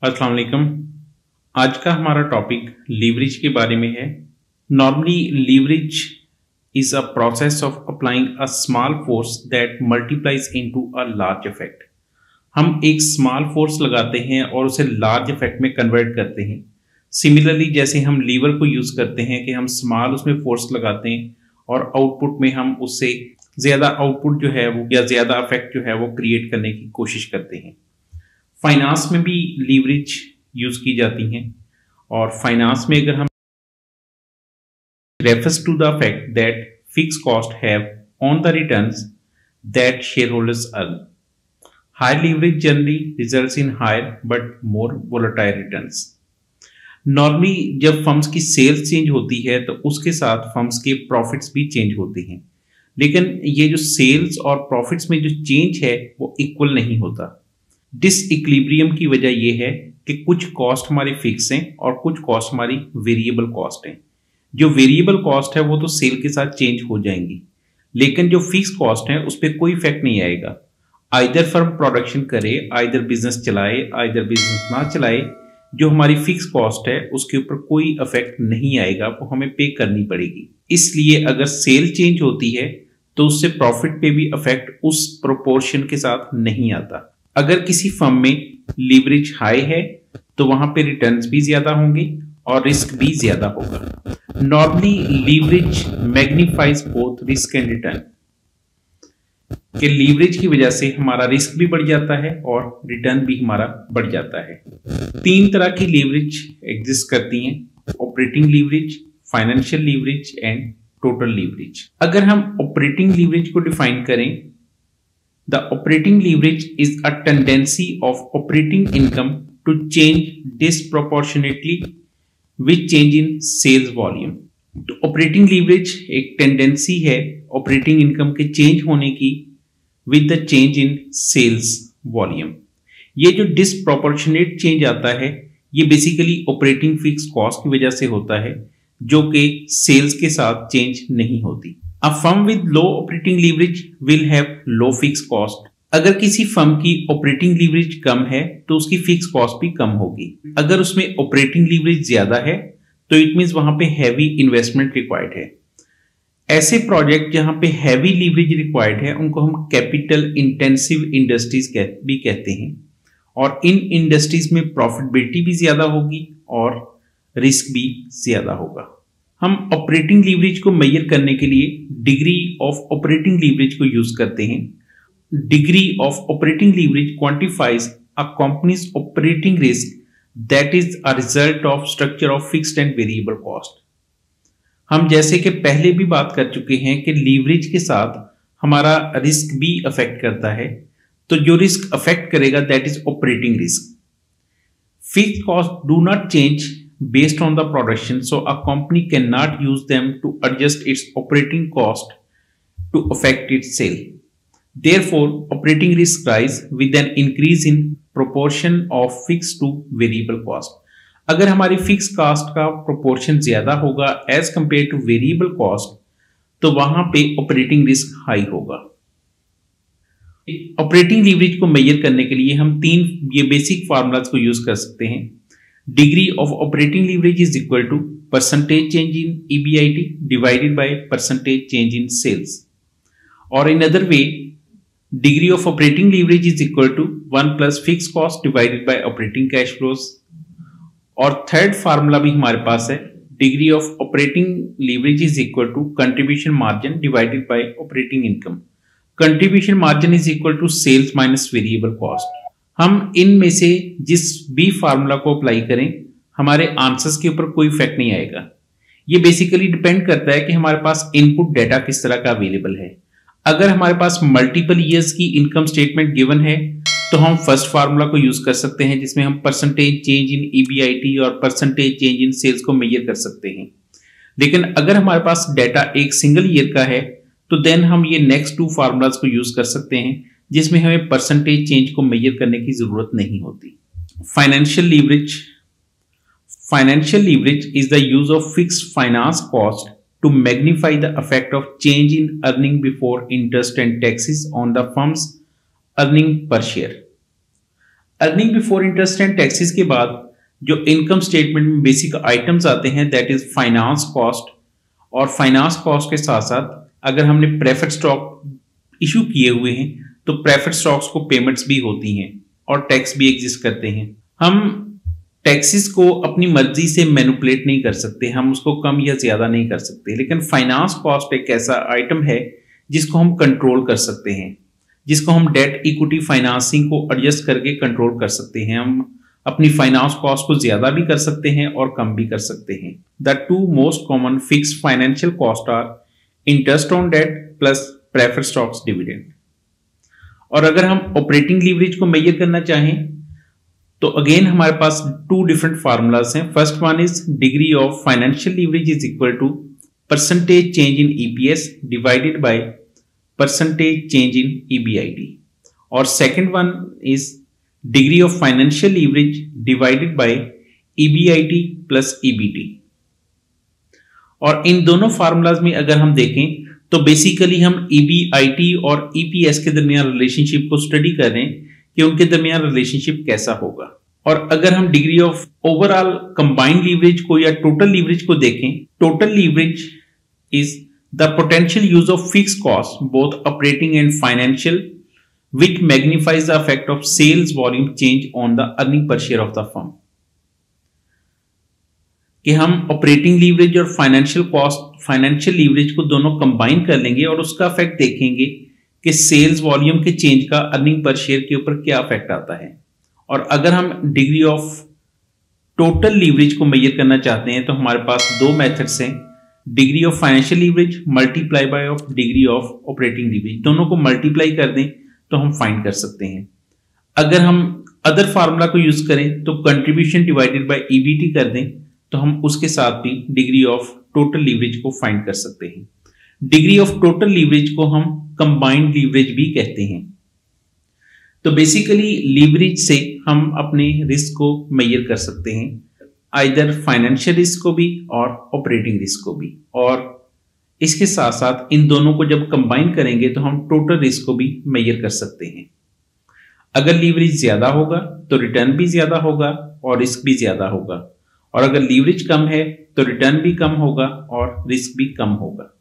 अस्सलाम वालेकुम। आज का हमारा टॉपिक लीवरेज के बारे में है। Normally leverage is a process of applying a small force that multiplies into a large effect. हम एक स्मॉल फोर्स लगाते हैं और उसे लार्ज इफेक्ट में कन्वर्ट करते हैं। सिमिलरली जैसे हम लीवर को यूज करते हैं कि हम स्मॉल उसमें फोर्स लगाते हैं और आउटपुट में हम उससे ज्यादा आउटपुट जो है वो या ज्यादा इफेक्ट जो है वो क्रिएट करने की कोशिश करते हैं। फाइनेंस में भी लीवरेज यूज की जाती हैं और फाइनेंस में अगर हम refers to the fact that fix cost have on the returns that share holders earn. Higher leverage generally results in higher but more volatile returns. Normally जब फर्म्स की सेल्स चेंज होती है तो उसके साथ फर्म्स के प्रॉफिट्स भी change होते हैं, लेकिन ये जो सेल्स और प्रॉफिट्स में जो चेंज है वो इक्वल नहीं होता। डिसइक्विलिब्रियम की वजह यह है कि कुछ कॉस्ट हमारी फिक्स हैं और कुछ कॉस्ट हमारी वेरिएबल कॉस्ट हैं। जो वेरिएबल कॉस्ट है वो तो सेल के साथ चेंज हो जाएंगी, लेकिन जो फिक्स कॉस्ट है उस पर कोई इफेक्ट नहीं आएगा। आइदर फर्म प्रोडक्शन करे, आइदर बिजनेस चलाए, आइदर बिजनेस ना चलाए, जो हमारी फिक्स कॉस्ट है उसके ऊपर कोई इफेक्ट नहीं आएगा, वो हमें पे करनी पड़ेगी। इसलिए अगर सेल चेंज होती है तो उससे प्रॉफिट पे भी इफेक्ट उस प्रोपोर्शन के साथ नहीं आता। अगर किसी फर्म में लीवरेज हाई है तो वहां पे रिटर्न्स भी ज्यादा होंगे और रिस्क भी ज्यादा होगा। Normally leverage magnifies both risk and return. कि लीवरेज की वजह से हमारा रिस्क भी बढ़ जाता है और रिटर्न भी हमारा बढ़ जाता है। तीन तरह की लीवरेज एग्जिस्ट करती हैं: operating leverage, financial leverage and total leverage. अगर हम ऑपरेटिंग लीवरेज को डिफाइन करें, the operating leverage is a tendency of operating income to change disproportionately with change in sales volume। तो ऑपरेटिंग लीवरेज एक tendency है operating income के change होने की with the change in sales volume. ये जो डिसप्रोपोर्शनेट चेंज आता है ये बेसिकली ऑपरेटिंग फिक्स कॉस्ट की वजह से होता है, जो कि सेल्स के साथ चेंज नहीं होती। A firm with low operating leverage will have low fixed cost। अगर किसी फर्म की ऑपरेटिंग लीवरेज कम है तो उसकी फिक्स कॉस्ट भी कम होगी। अगर उसमें ऑपरेटिंग लीवरेज ज्यादा है तो इट मींस वहां पे हैवी इन्वेस्टमेंट रिक्वायर्ड है। ऐसे प्रोजेक्ट जहां पे हैवी लीवरेज रिक्वायर्ड है उनको हम कैपिटल इंटेंसिव इंडस्ट्रीज भी कहते हैं, और इन इंडस्ट्रीज में प्रॉफिटेबिलिटी भी ज्यादा होगी और रिस्क भी ज्यादा होगा। हम ऑपरेटिंग लीवरेज को मेजर करने के लिए डिग्री ऑफ ऑपरेटिंग लीवरेज को यूज करते हैं। Degree of operating leverage quantifies a company's operating risk that is a result of structure of fixed and variable cost. हम जैसे कि पहले भी बात कर चुके हैं कि लीवरेज के साथ हमारा रिस्क भी अफेक्ट करता है, तो जो रिस्क अफेक्ट करेगा that is operating risk. Fixed cost do not change based on the production, so a company cannot use them to adjust its operating cost to affect its sale. Therefore, operating risk rise with an increase in proportion of fixed to variable cost। अगर हमारी fix cost का proportion ज्यादा होगा as compare to variable cost तो वहां पे operating risk high होगा। Operating leverage को मेजर करने के लिए हम तीन ये बेसिक फार्मूलाज को यूज कर सकते हैं। Degree of operating leverage is equal to percentage change in EBIT divided by percentage change in sales, or in other way degree of operating leverage is equal to 1 plus fixed cost divided by operating cash flows। और third formula भी हमारे पास है, degree of operating leverage is equal to contribution margin divided by operating income। contribution margin is equal to sales minus variable cost। हम इनमें से जिस भी formula को अप्लाई करें हमारे आंसर्स के ऊपर कोई इफेक्ट नहीं आएगा। ये बेसिकली डिपेंड करता है कि हमारे पास इनपुट डाटा किस तरह का अवेलेबल है। अगर हमारे पास मल्टीपल ईयर्स की इनकम स्टेटमेंट गिवन है तो हम फर्स्ट फार्मूला को यूज कर सकते हैं, जिसमें हम परसेंटेज चेंज इन EBIT और परसेंटेज चेंज इन सेल्स को मेजर कर सकते हैं। लेकिन अगर हमारे पास डाटा एक सिंगल ईयर का है तो देन हम ये नेक्स्ट टू फार्मूलाज को यूज कर सकते हैं, जिसमें हमें परसेंटेज चेंज को मेजर करने की जरूरत नहीं होती। Financial leverage. Financial leverage is the use of fixed finance cost to magnify the effect of change in earning before interest and taxes on the firm's earning per share. Earning before interest and taxes के बाद जो income statement में basic items आते हैं that is finance cost, और finance cost के साथ साथ अगर हमने प्रेफर्ड स्टॉक इशू किए हुए हैं तो प्रेफर्ड स्टॉक्स को पेमेंट्स भी होती हैं और टैक्स भी एग्जिस्ट करते हैं। हम टैक्सेस को अपनी मर्जी से मैनिपुलेट नहीं कर सकते, हम उसको कम या ज्यादा नहीं कर सकते, लेकिन फाइनेंस कॉस्ट एक ऐसा आइटम है जिसको हम कंट्रोल कर सकते हैं, जिसको हम डेट इक्विटी फाइनेंसिंग को एडजस्ट करके कंट्रोल कर सकते हैं। हम अपनी फाइनेंस कॉस्ट को ज्यादा भी कर सकते हैं और कम भी कर सकते हैं। The two most common fixed financial cost are interest on debt plus preferred stocks dividend. और अगर हम ऑपरेटिंग लीवरेज को मेजर करना चाहें तो अगेन हमारे पास टू डिफरेंट फार्मूलाज हैं। First one is degree of financial leverage is equal to percentage change in EPS divided by percentage change in EBIT, और second one is degree of financial leverage divided by EBIT plus EBT. और इन दोनों formulas में अगर हम देखें तो basically हम ईबीआईटी और ईपीएस के दरमियान रिलेशनशिप को स्टडी कर रहे हैं कि उनके दरमियान रिलेशनशिप कैसा होगा। और अगर हम degree of overall combined leverage को या टोटल लीवरेज को देखें, total leverage is the potential use of fixed cost both operating and financial which magnifies the effect of sales volume change on the earning per share of the firm। कि हम operating leverage और financial leverage को दोनों combine कर लेंगे और उसका effect देखेंगे कि सेल्स वॉल्यूम के चेंज का अर्निंग पर शेयर के ऊपर क्या इफेक्ट आता है। और अगर हम डिग्री ऑफ टोटल लीवरेज को मेजर करना चाहते हैं तो हमारे पास दो मेथड्स हैं, degree of financial leverage multiply by of degree of operating leverage, दोनों को मल्टीप्लाई कर दें तो हम फाइंड कर सकते हैं। अगर हम अदर फार्मूला को यूज करें तो कंट्रीब्यूशन डिवाइडेड बाय ईबीटी कर दें तो हम उसके साथ भी डिग्री ऑफ टोटल लीवरेज को फाइंड कर सकते हैं। डिग्री ऑफ टोटल लीवरेज को हम कंबाइंड लीवरेज भी कहते हैं। तो बेसिकली लीवरेज से हम अपने रिस्क को मेजर कर सकते हैं, आइदर फाइनेंशियल रिस्क को भी और ऑपरेटिंग रिस्क को भी, और इसके साथ साथ इन दोनों को जब कंबाइन करेंगे तो हम टोटल रिस्क को भी मेजर कर सकते हैं। अगर लीवरेज ज्यादा होगा तो रिटर्न भी ज्यादा होगा और रिस्क भी ज्यादा होगा, और अगर लीवरेज कम है तो रिटर्न भी कम होगा और रिस्क भी कम होगा।